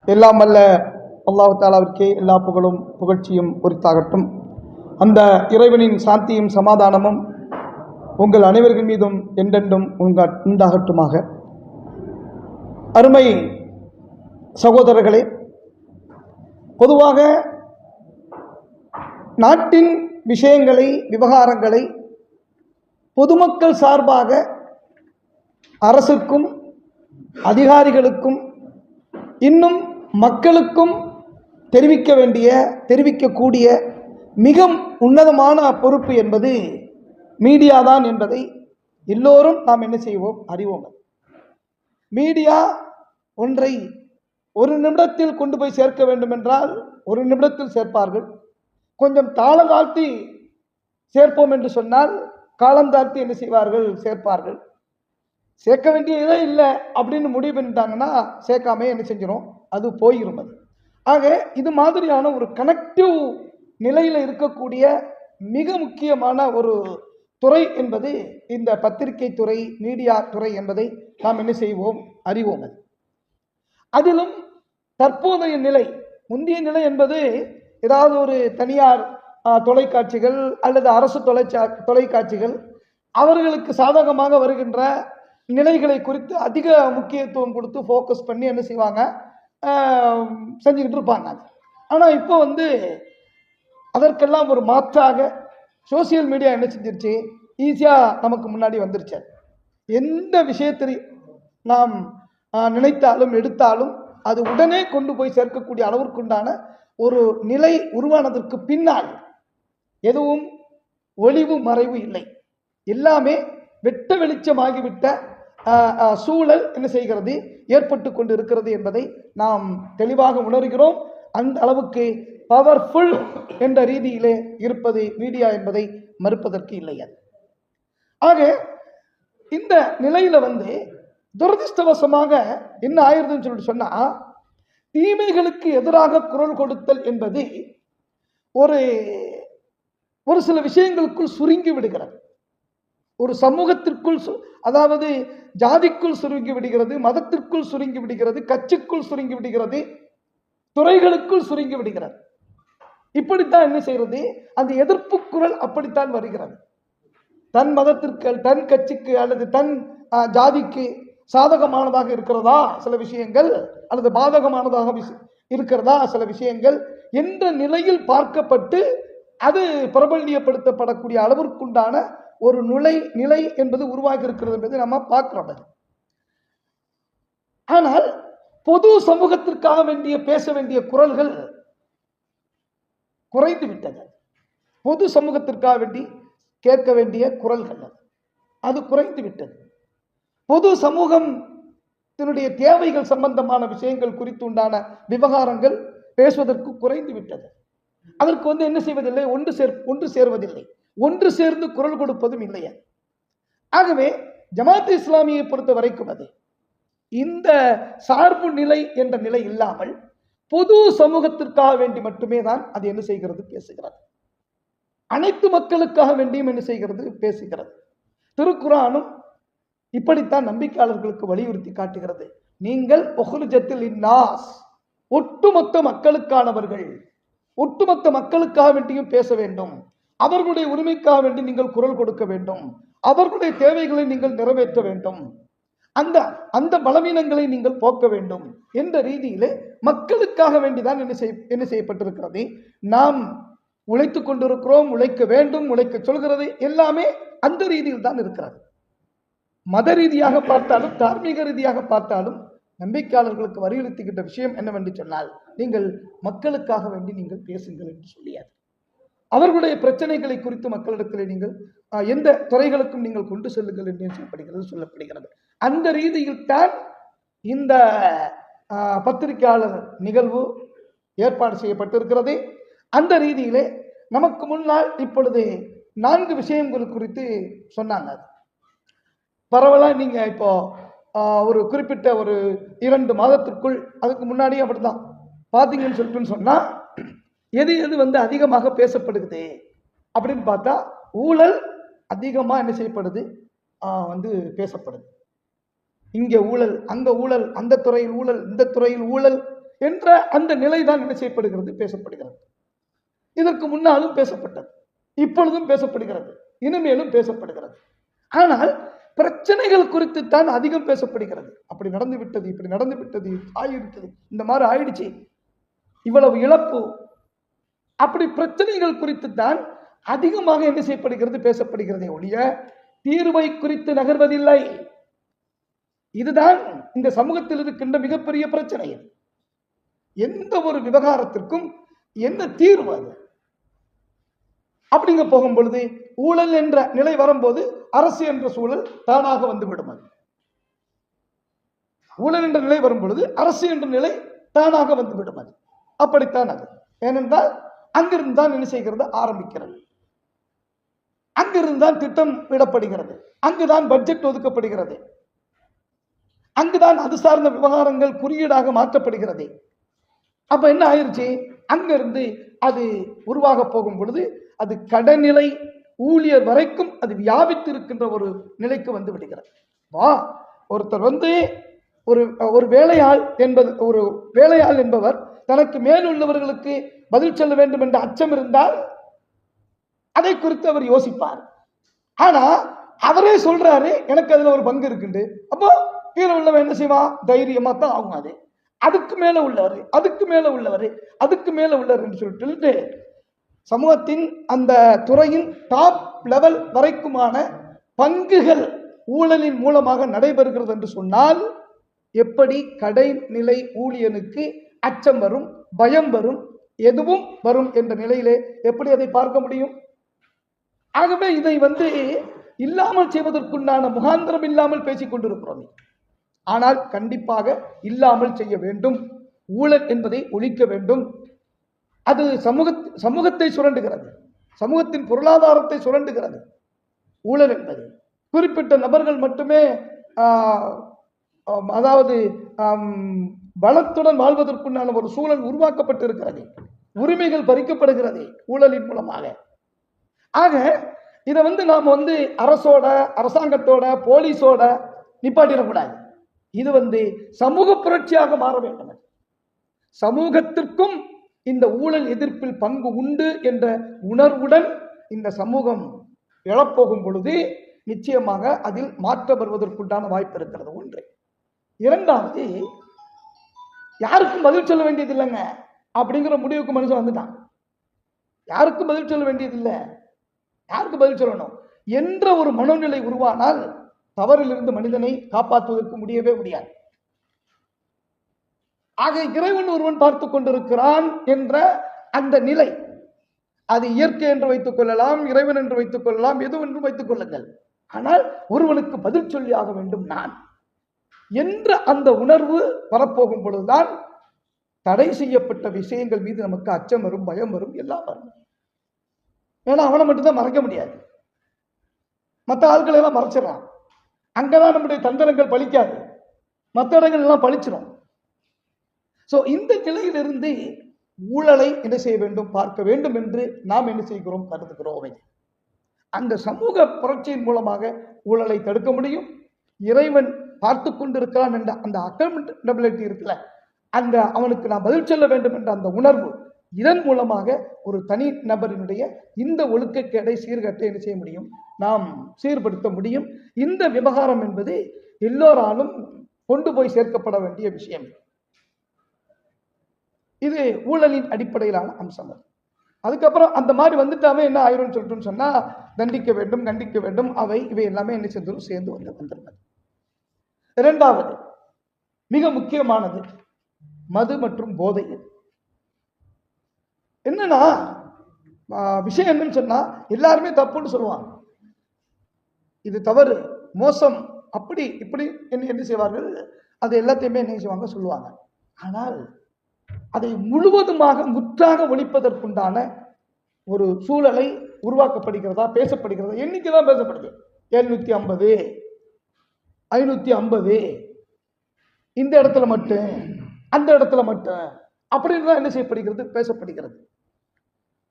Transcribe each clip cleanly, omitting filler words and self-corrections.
எல்லாம் அல்ல அல்லாஹ் தாலாவிற்கே எல்லா புகழும் புகழ்ச்சியும் உரித்தாகட்டும். அந்த இறைவனின் சாந்தியும் சமாதானமும் உங்கள் அனைவர்கள் மீதும் என்றென்றும் உண்டாகட்டுமாக. அருமை சகோதரர்களே, பொதுவாக நாட்டின் விஷயங்களை, விவகாரங்களை பொதுமக்கள் சார்பாக அரசுக்கும் அதிகாரிகளுக்கும் இன்னும் மக்களுக்கும் தெரிவிக்கக்கூடிய மிக உன்னதமான பொறுப்பு என்பது மீடியா தான் என்பதை எல்லோரும் நாம் என்ன செய்வோம், அறிவோம். மீடியா ஒன்றை ஒரு நிமிடத்தில் கொண்டு போய் சேர்க்க வேண்டும் என்றால் ஒரு நிமிடத்தில் சேர்ப்பார்கள். கொஞ்சம் தாளம் தாழ்த்தி சேர்ப்போம் என்று சொன்னால் காலம் தாழ்த்தி என்ன செய்வார்கள், சேர்ப்பார்கள். சேர்க்க வேண்டியதே இல்லை அப்படின்னு முடிவு பண்ணிட்டாங்கன்னா சேர்க்காம என்ன செஞ்சிடும், அது போயிடும். அது ஆக இது மாதிரியான ஒரு கனெக்டிவ் நிலையில் இருக்கக்கூடிய மிக முக்கியமான ஒரு துறை என்பது இந்த பத்திரிகை துறை, மீடியா துறை என்பதை நாம் என்ன செய்வோம், அறிவோம். அதிலும் தற்போதைய நிலை, முந்தைய நிலை என்பது ஏதாவது ஒரு தனியார் தொலைக்காட்சிகள் அல்லது அரசு தொலைக்காட்சிகள் அவர்களுக்கு சாதகமாக வருகின்ற நிலைகளை குறித்து அதிக முக்கியத்துவம் கொடுத்து ஃபோக்கஸ் பண்ணி என்ன செய்வாங்க, செஞ்சுக்கிட்டு இருப்பாங்க. ஆனால் இப்போ அதற்கெல்லாம் ஒரு மாற்றாக சோசியல் மீடியா என்ன செஞ்சிருச்சு, ஈஸியாக நமக்கு முன்னாடி வந்துருச்சு. எந்த விஷயத்தை நாம் நினைத்தாலும் எடுத்தாலும் அது உடனே கொண்டு போய் சேர்க்கக்கூடிய அளவிற்குண்டான ஒரு நிலை உருவானதற்கு பின்னால் எதுவும் ஒளிவு மறைவு இல்லை, எல்லாமே வெட்ட வெளிச்சமாகிவிட்ட சூழல் என்ன செய்கிறது, ஏற்பட்டு கொண்டு இருக்கிறது என்பதை நாம் தெளிவாக உணர்கிறோம். அந்த அளவுக்கு பவர்ஃபுல் என்ற ரீதியிலே இருப்பது மீடியா என்பதை மறுப்பதற்கு இல்லை. ஆக இந்த நிலையில துரதிருஷ்டவசமாக என்ன ஆயிருதுன்னு சொல்லிட்டு சொன்னா, தீமைகளுக்கு எதிராக குரல் கொடுத்தல் என்பது ஒரு சில விஷயங்களுக்குள் சுருங்கி விடுகிறது. ஒரு சமூகத்திற்குள், அதாவது ஜாதிக்குள் சுருங்கி விடுகிறது, மதத்திற்குள் சுருங்கி விடுகிறது, கட்சிக்குள் சுருங்கி விடுகிறது, துறைகளுக்குள் சுருங்கி விடுகிறது. இப்படித்தான் என்ன செய்யறது, அந்த எதிர்ப்பு குரல் அப்படித்தான் வருகிறது. தன் மதத்திற்கு, தன் கட்சிக்கு அல்லது தன் ஜாதிக்கு சாதகமானதாக இருக்கிறதா சில விஷயங்கள், அல்லது பாதகமானதாக இருக்கிறதா சில விஷயங்கள் என்ற நிலையில் பார்க்கப்பட்டு அது பிரபல்யப்படுத்தப்படக்கூடிய அளவிற்குண்டான ஒரு நிலை என்பது உருவாகி இருக்கிறது என்பதை நம்ம பார்க்கிறோம். ஆனால் பொது சமூகத்திற்காக பேச வேண்டிய குரல்கள் குறைந்து விட்டது. பொது சமூகத்திற்காக வேண்டி கேட்க வேண்டிய குரல்கள் அது குறைந்து விட்டது. பொது சமூகத்தினுடைய தேவைகள் சம்பந்தமான விஷயங்கள் குறித்து உண்டான விவகாரங்கள் பேசுவதற்கு குறைந்து விட்டது. அதற்கு என்ன செய்வதில்லை, ஒன்று சேர்வதில்லை, ஒன்று சேர்ந்து குரல் கொடுப்பதும் இல்லையா. ஆகவே ஜமாத் இஸ்லாமியை பொறுத்த வரைக்கும் அது இந்த சார்பு நிலை என்ற நிலை இல்லாமல் பொது சமூகத்திற்காக வேண்டி மட்டுமே தான் அது என்ன செய்கிறது, பேசுகிறது. அனைத்து மக்களுக்காக வேண்டியும் என்ன செய்கிறது, பேசுகிறது. திருக்குர்ஆனும் இப்படித்தான் நம்பிக்கையாளர்களுக்கு வலியுறுத்தி காட்டுகிறது. நீங்கள் உஹ்ருஜத்தில் இன்னாஸ், ஒட்டுமொத்த மக்களுக்கானவர்கள், ஒட்டுமொத்த மக்களுக்காக வேண்டியும் பேச வேண்டும். அவர்களுடைய உரிமைக்காக வேண்டி நீங்கள் குரல் கொடுக்க வேண்டும். அவர்களுடைய தேவைகளை நீங்கள் நிறைவேற்ற வேண்டும். அந்த பலவீனங்களை நீங்கள் போக்க வேண்டும் என்ற ரீதியிலே மக்களுக்காக வேண்டிதான் என்ன செய்யப்பட்டிருக்கிறது. நாம் உழைத்துக் கொண்டிருக்கிறோம், உழைக்க வேண்டும், உழைக்க சொல்கிறது எல்லாமே அந்த ரீதியில் தான் இருக்கிறது. மத ரீதியாக பார்த்தாலும் தார்மீக ரீதியாக பார்த்தாலும் நம்பிக்கையாளர்களுக்கு வலியுறுத்துகின்ற விஷயம் என்னவென்று சொன்னால், நீங்கள் மக்களுக்காக வேண்டி நீங்கள் பேசுங்கள் என்று சொல்லியாது. அவர்களுடைய பிரச்சனைகளை குறித்து மக்களிடத்தில் நீங்கள் எந்த துறைகளுக்கும் நீங்கள் கொண்டு செல்லுங்கள் என்று சொல்லப்படுகிறது. அந்த ரீதியில் தான் இந்த பத்திரிகையாளர் நிகழ்வு ஏற்பாடு செய்யப்பட்டிருக்கிறது. அந்த ரீதியிலே நமக்கு முன்னால் இப்பொழுது 4 விஷயங்கள் குறித்து சொன்னாங்க. பரவலா நீங்க இப்போ ஒரு குறிப்பிட்ட ஒரு 2 மாதத்திற்குள், அதுக்கு முன்னாடியே அப்படிதான் பார்த்தீங்கன்னு சொல்லிட்டு சொன்னா, எது அதிகமாக பேசப்படுகிறது அப்படின்னு பார்த்தா ஊழல் அதிகமா என்ன செய்யப்படுது, பேசப்படுது. இங்க ஊழல், அங்க ஊழல், அந்த துறையில் ஊழல், இந்த துறையில் ஊழல் என்ற அந்த நிலை தான் என்ன செய்யப்படுகிறது, பேசப்படுகிறது. இதற்கு முன்னாலும் பேசப்பட்டது, இப்பொழுதும் பேசப்படுகிறது, இனிமேலும் பேசப்படுகிறது. ஆனால் பிரச்சனைகள் குறித்து தான் அதிகம் பேசப்படுகிறது. அப்படி நடந்து விட்டது, இப்படி நடந்து விட்டது, ஆகிவிட்டது, இந்த மாதிரி ஆயிடுச்சு, இவ்வளவு இழப்பு, அப்படி பிரச்சனைகள் குறித்து தான் அதிகமாக என்ன செய்யப்படுகிறது, பேசப்படுகிறதே ஒழிய தீர்வை குறித்து நகர்வதில்லை. இதுதான் இந்த சமூகத்தில் இருக்கின்ற மிகப்பெரிய பிரச்சனை. எந்த ஒரு விவகாரத்திற்கும் என்ன தீர்வு அது அப்படிங்க போகும் பொழுது, ஊழல் என்ற நிலை வரும்போது அரசு என்ற சூழல் தானாக வந்துவிடும். ஊழல் என்ற நிலை வரும் பொழுது அரசு என்ற நிலை தானாக வந்துவிடும். அப்படித்தான் அது. ஏனென்றால் அங்கிருந்து தான் என்ன செய்கிறது, ஆரம்பிக்கிறது. அங்கிருந்து தான் திட்டம் விடப்படுகிறது, அங்குதான் பட்ஜெட் ஒதுக்கப்படுகிறது, அங்குதான் அது சார்ந்த விவகாரங்கள் குறியீடாக மாற்றப்படுகிறது. அப்ப என்ன ஆயிருச்சு, அங்கிருந்து அது உருவாக போகும் பொழுது அது கடைநிலை ஊழியர் வரைக்கும் அது வியாபித்து இருக்கின்ற ஒரு நிலைக்கு வந்து விடுகிறது. ஒருத்தர் ஒரு வேலையாள் என்பவர் தனக்கு மேலுள்ளவர்களுக்கு பதில் சொல்ல வேண்டும் என்ற அச்சம் இருந்தால் அதை குறித்து அவர் யோசிப்பார். ஆனா அவரே சொல்றாரு எனக்கு அதுல ஒரு பங்கு இருக்குண்டு, அப்போ கீழே உள்ளவன் என்ன செய்வான், தைரியமா தான் ஆகும். அது அதுக்கு மேல உள்ளவர், அதுக்கு மேல உள்ளவர், அதுக்கு மேல உள்ளவர் என்று சொல்லிட்டு சமூகத்தின் அந்த துறையின் டாப் லெவல் வரைக்குமான பங்குகள் ஊழலின் மூலமாக நடைபெறுகிறது என்று சொன்னால் எப்படி கடைநிலை ஊழியனுக்கு அச்சம் வரும், பயம் வரும், எதுவும் வரும் என்ற நிலையிலே எப்படி அதை பார்க்க முடியும்? ஆகவே இதை இல்லாமல் செய்வதற்குண்டான முகாந்திரம் இல்லாமல் பேசிக் கொண்டிருக்கிறோம். ஆனால் கண்டிப்பாக இல்லாமல் செய்ய வேண்டும். ஊழல் என்பதை ஒழிக்க வேண்டும். அது சமூகத்தை சுரண்டுகிறது, சமூகத்தின் பொருளாதாரத்தை சுரண்டுகிறது. ஊழல் என்பது குறிப்பிட்ட நபர்கள் மட்டுமே அதாவது பலத்துடன் வாழ்வதற்குண்டான ஒரு சூழல் உருவாக்கப்பட்டிருக்கிறது, உரிமைகள் பறிக்கப்படுகிறது ஊழலின் மூலமாக. ஆக இதை நாம் அரசோட, அரசாங்கத்தோட, போலீஸோட நிப்பாட்டிடக்கூடாது. இது சமூக புரட்சியாக மாற வேண்டும். சமூகத்திற்கும் இந்த ஊழல் எதிர்ப்பில் பங்கு உண்டு என்ற உணர்வுடன் இந்த சமூகம் எழப்போகும் பொழுது நிச்சயமாக அதில் மாற்றம் வருவதற்குண்டான வாய்ப்பு இருக்கிறது. ஒன்று. இரண்டாவது, யாருக்கும் பதில் சொல்ல வேண்டியது இல்லைங்க அப்படிங்கிற முடிவுக்கு மனுஷன் வந்துட்டான். யாருக்கும் பதில் சொல்ல வேண்டியதில்லை, யாருக்கு பதில் சொல்லணும் என்ற ஒரு மனோநிலை உருவானால் தவறிலிருந்து மனிதனை காப்பாற்றுவதற்கு முடியவே முடியாது. ஆக இறைவன் ஒருவன் பார்த்து கொண்டிருக்கிறான் என்ற அந்த நிலை, அது இயற்கை என்று வைத்துக் கொள்ளலாம், இறைவன் என்று வைத்துக் கொள்ளலாம், எதுவென்றும் வைத்துக் கொள்ளுங்கள். ஆனால் ஒருவனுக்கு பதில் சொல்லி ஆக வேண்டும் நான் என்ற அந்த உணர்வு வரப்போகும் பொழுதுதான் தடை செய்யப்பட்ட விஷயங்கள் மீது நமக்கு அச்சம் வரும், பயம் வரும், எல்லாம் வரும். ஏன்னா அவனை மட்டும்தான் மறைக்க முடியாது, மற்ற ஆட்களை எல்லாம் மறைச்சிடறான். அங்கதான் நம்முடைய தந்திரங்கள் பலிக்காது, மற்ற இடங்கள் எல்லாம் பலிச்சிடும். சோ இந்த நிலையிலிருந்து ஊழலை என்ன செய்ய வேண்டும், பார்க்க வேண்டும் என்று நாம் என்ன செய்கிறோம், கருதுகிறோம். அந்த சமூக புரட்சியின் மூலமாக ஊழலை தடுக்க முடியும். இறைவன் பார்த்து கொண்டிருக்கிறான் என்ற அந்த அக்கௌண்டபிலிட்டி இருக்குல்ல, அந்த அவனுக்கு நான் பதில் சொல்ல வேண்டும் என்ற அந்த உணர்வு, இதன் மூலமாக ஒரு தனி நபரினுடைய இந்த ஒழுக்கக்கேடை சீர்கட்டை என்ன செய்ய முடியும், நாம் சீர்படுத்த முடியும். இந்த விவகாரம் என்பது எல்லோராலும் கொண்டு போய் சேர்க்கப்பட வேண்டிய விஷயம். இது ஊழலின் அடிப்படையிலான அம்சம். அதுக்கப்புறம் அந்த மாதிரி வந்துட்டாவே என்ன ஆயிரும் சொல்லிட்டு சொன்னா தண்டிக்க வேண்டும், கண்டிக்க வேண்டும், இவை எல்லாமே என்ன சேர்ந்து வந்துருந்தது. இரண்டாவது மிக முக்கியமானது மது மற்றும் போதை. என்னன்னா விஷயம் என்னன்னு சொன்னா எல்லாருமே தப்புன்னு சொல்லுவாங்க, இது தவறு, மோசம், அப்படி இப்படி என்ன செய்வார்கள், அது எல்லாத்தையுமே என்ன செய்வாங்க சொல்லுவாங்க. ஆனால் அதை முழுவதுமாக முற்றாக ஒழிப்பதற்குண்டான ஒரு சூழலை உருவாக்கப்படுகிறதா, பேசப்படுகிறதா? எண்ணிக்கைதான் பேசப்படுது. 750, 550, இந்த இடத்துல மட்டும், அந்த இடத்துல மட்டும் அப்படின்னு என்ன செய்யப்படுகிறது, பேசப்படுகிறது.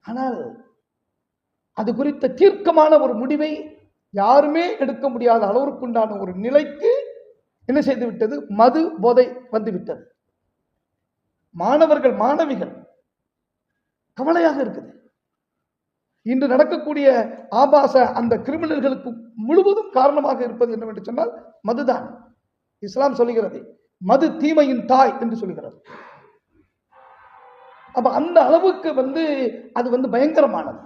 ஆனால் அது குறித்த தீர்க்கமான ஒரு முடிவை யாருமே எடுக்க முடியாத அளவிற்குண்டான ஒரு நிலைக்கு என்ன செய்து விட்டது, மது போதை வந்து விட்டது. மாணவர்கள் மாணவிகள் கவலையாக இருக்குது. இன்று நடக்கக்கூடிய ஆபாச அந்த கிரிமினல்களுக்கு முழுவதும் காரணமாக இருப்பது என்னவென்று சொன்னால் மதுதான். இஸ்லாம் சொல்லுகிறது மது தீமையின் தாய் என்று சொல்லுகிறது. அப்ப அந்த அளவுக்கு அது பயங்கரமானது.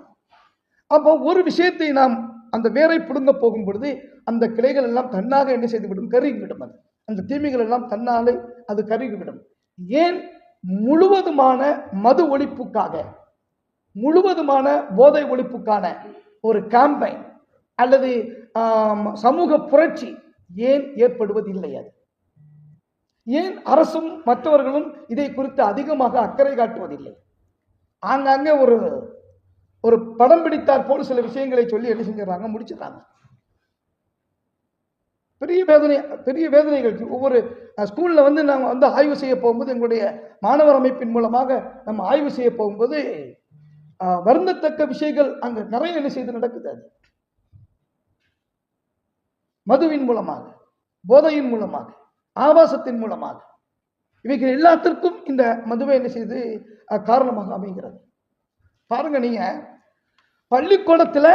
அப்போ ஒரு விஷயத்தை நாம் அந்த வேரை புடுங்க போகும் பொழுது அந்த கிளைகள் எல்லாம் தன்னாக என்ன செய்துவிடும், கருகிவிடும். அது அந்த தீமைகள் எல்லாம் தன்னாலே அது கருகிவிடும். ஏன்? முழுவதுமான மது ஒழிப்புக்காக, முழுவதுமான போதை ஒழிப்புக்கான ஒரு கேம்பெயின் அல்லது சமூக புரட்சி ஏன் ஏற்படுவதில்லை? அது ஏன் அரசும் மற்றவர்களும் இதை குறித்து அதிகமாக அக்கறை காட்டுவதில்லை? ஆங்காங்கே ஒரு படம் பிடித்தார் போல சில விஷயங்களை சொல்லி என்ன செஞ்சிடறாங்க, முடிச்சிடறாங்க. பெரிய வேதனைகள். ஒவ்வொரு ஸ்கூல்ல நாங்கள் ஆய்வு செய்ய போகும்போது, எங்களுடைய மாணவர் அமைப்பின் மூலமாக நம்ம ஆய்வு செய்ய போகும்போது வருந்தத்தக்க விஷயங்கள் அங்க நிறைய என்ன செய்து நடக்குது. அது மதுவின் மூலமாக, போதையின் மூலமாக, ஆபாசத்தின் மூலமாக, இவைகள் எல்லாத்திற்கும் இந்த மதுவை என்ன செய்து காரணமாக அமைகிறது. பாருங்க, நீங்க பள்ளிக்கூடத்துல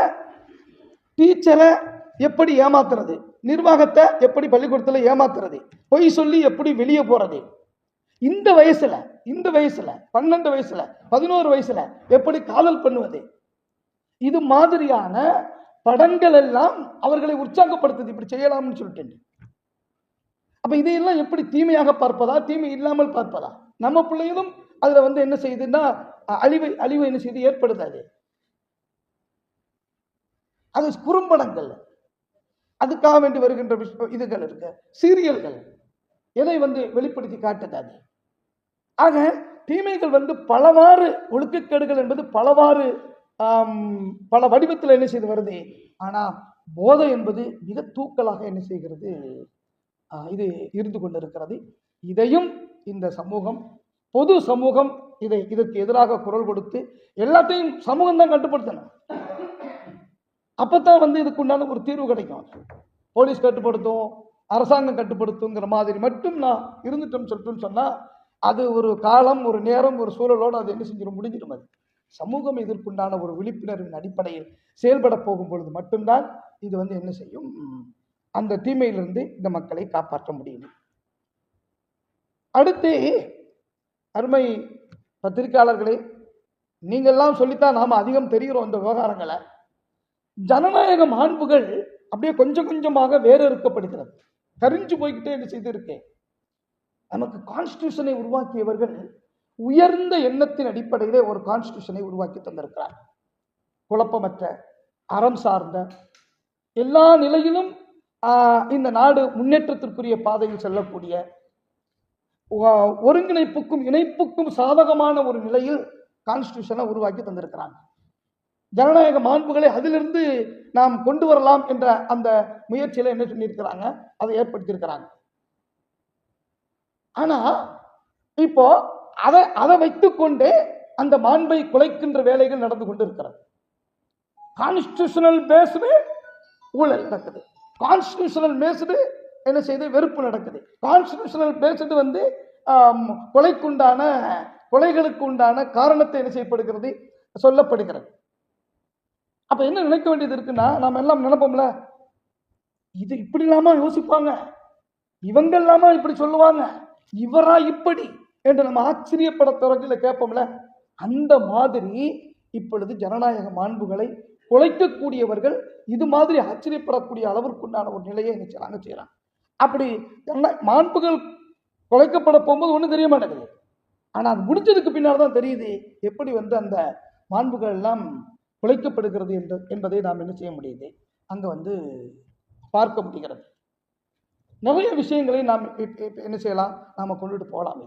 டீச்சரை எப்படி ஏமாத்துறது, நிர்வாகத்தை எப்படி பள்ளிக்கூடத்துல ஏமாத்துறது, பொய் சொல்லி எப்படி வெளியே போறது, இந்த வயசுல 12 வயசுல 11 வயசுல எப்படி காதல் பண்ணுவது, இது மாதிரியான படங்கள் எல்லாம் அவர்களை உற்சாகப்படுத்துது, இப்படி செய்யலாம்னு சொல்லிட்டு. அப்ப இதையெல்லாம் எப்படி தீமையாக பார்ப்பதா, தீமை இல்லாமல் பார்ப்பதா? நம்ம பிள்ளைகளும் அதுல என்ன செய்யுதுன்னா அழிவு என்ன செய்து ஏற்படுது. அது குறும்படங்கள், அதுக்காக வேண்டி வருகின்ற இதுகள் இருக்கு, சீரியல்கள், எதை வெளிப்படுத்தி காட்டுது. ஆக தீமைகள் பலவாறு, ஒழுக்கக்கேடுகள் என்பது பலவாறு பல வடிவத்தில் என்ன செய்து வருது. ஆனா போதை என்பது மிக தூக்கலாக என்ன செய்கிறது, இது இருந்து கொண்டிருக்கிறது. இதையும் இந்த சமூகம், பொது சமூகம் இதற்கு எதிராக குரல் கொடுத்து எல்லாத்தையும் சமூகம் தான் கட்டுப்படுத்தணும். அப்பதான் இதுக்கு உண்டான ஒரு தீர்வு கிடைக்கும். போலீஸ் கட்டுப்படுத்தும், அரசாங்கம் கட்டுப்படுத்துங்கிற மாதிரி மட்டும் நான் இருந்துட்டோம் சொல்லிட்டு சொன்னா அது ஒரு காலம், ஒரு நேரம், ஒரு சூழலோடு அது என்ன செஞ்சிடும், முடிஞ்சிடும். அது சமூகம் இதற்குண்டான ஒரு விழிப்புணர்வின் அடிப்படையில் செயல்பட போகும் பொழுது மட்டும்தான் இது என்ன செய்யும், அந்த தீமையிலிருந்து இந்த மக்களை காப்பாற்ற முடியும். அடுத்து, அருமை பத்திரிகையாளர்களே, நீங்கள்லாம் சொல்லித்தான் நாம அதிகம் தெரிகிறோம் இந்த விவகாரங்களை. ஜனநாயக மாண்புகள் அப்படியே கொஞ்சம் கொஞ்சமாக வேறறுக்கப்படுகிறது, கரிஞ்சு போய்கிட்டே என்ன செய்து இருக்கேன். நமக்கு கான்ஸ்டிடியூஷனை உருவாக்கியவர்கள் உயர்ந்த எண்ணத்தின் அடிப்படையிலே ஒரு கான்ஸ்டிடியூஷனை உருவாக்கி தந்திருக்கிறார். குழப்பமற்ற, அறம் சார்ந்த, எல்லா நிலையிலும் இந்த நாடு முன்னேற்றத்திற்குரிய பாதையில் செல்லக்கூடிய, ஒருங்கிணைப்புக்கும் இணைப்புக்கும் சாதகமான ஒரு நிலையில் கான்ஸ்டிடியூஷனை உருவாக்கி தந்திருக்கிறாங்க. ஜனநாயக மாண்புகளை அதிலிருந்து நாம் கொண்டு வரலாம் என்ற அந்த முயற்சியில என்ன சொல்லியிருக்கிறாங்க, அதை ஏற்படுத்தியிருக்கிறாங்க. ஆனா இப்போ அதை வைத்துக்கொண்டே அந்த மாண்பை குலைக்கின்ற வேலைகள் நடந்து கொண்டு இருக்கிறது. கான்ஸ்டிடியூஷனல் பேஸ்டு ஊழல் நடக்குது, கான்ஸ்டிடியூஷனல் பேஸ்டு என்ன செய்து வெறுப்பு நடக்குது, கான்ஸ்டிடியூஷனல் பேஸ்டு கொலைகளுக்கு உண்டான காரணத்தை என்ன செய்யப்படுகிறது, சொல்லப்படுகிறது. அப்ப என்ன நினைக்க வேண்டியது இருக்குன்னா, நாம எல்லாம் நினைப்போம்ல, இது இப்படி இல்லாம யோசிப்பாங்க, இவங்க இல்லாம இப்படி சொல்லுவாங்க, இவரா இப்படி என்று நம்ம ஆச்சரியப்பட தொடர்ச்சியில கேட்போம்ல. அந்த மாதிரி இப்பொழுது ஜனநாயக மாண்புகளை குலைக்கக்கூடியவர்கள் இது மாதிரி ஆச்சரியப்படக்கூடிய அளவிற்குண்டான ஒரு நிலையை செய்யறாங்க. அப்படி மாண்புகள் குலைக்கப்பட போகும்போது ஒன்றும் தெரிய மாட்டேங்குது. ஆனா அது முடிஞ்சதுக்கு பின்னால் தான் தெரியுது எப்படி அந்த மாண்புகள் எல்லாம் குலைக்கப்படுகிறது என்பதை நாம் என்ன செய்ய முடியுது, அங்க பார்க்க முடிகிறது. நிறைய விஷயங்களை நாம் என்ன செய்யலாம், நாம கொண்டுட்டு போகலாமே.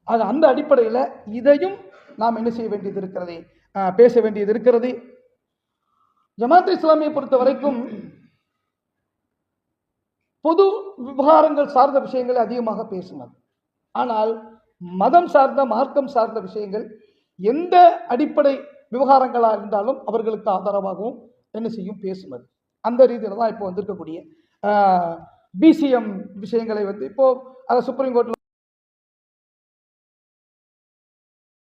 ஆக அந்த அடிப்படையில் இதையும் நாம் என்ன செய்ய வேண்டியது இருக்கிறது, பேச வேண்டியது இருக்கிறது. ஜமாத் இஸ்லாமியை பொறுத்த வரைக்கும் பொது விவகாரங்கள் சார்ந்த விஷயங்களை அதிகமாக பேசினார். ஆனால் மதம் சார்ந்த, மார்க்கம் சார்ந்த விஷயங்கள் எந்த அடிப்படை விவகாரங்களாக இருந்தாலும் அவர்களுக்கு ஆதரவாகவும் என்ன செய்யும், பேசுவது. அந்த ரீதியில் தான் இப்போ வந்திருக்கக்கூடிய பிசிஎம் விஷயங்களை இப்போ சுப்ரீம் கோர்ட்ல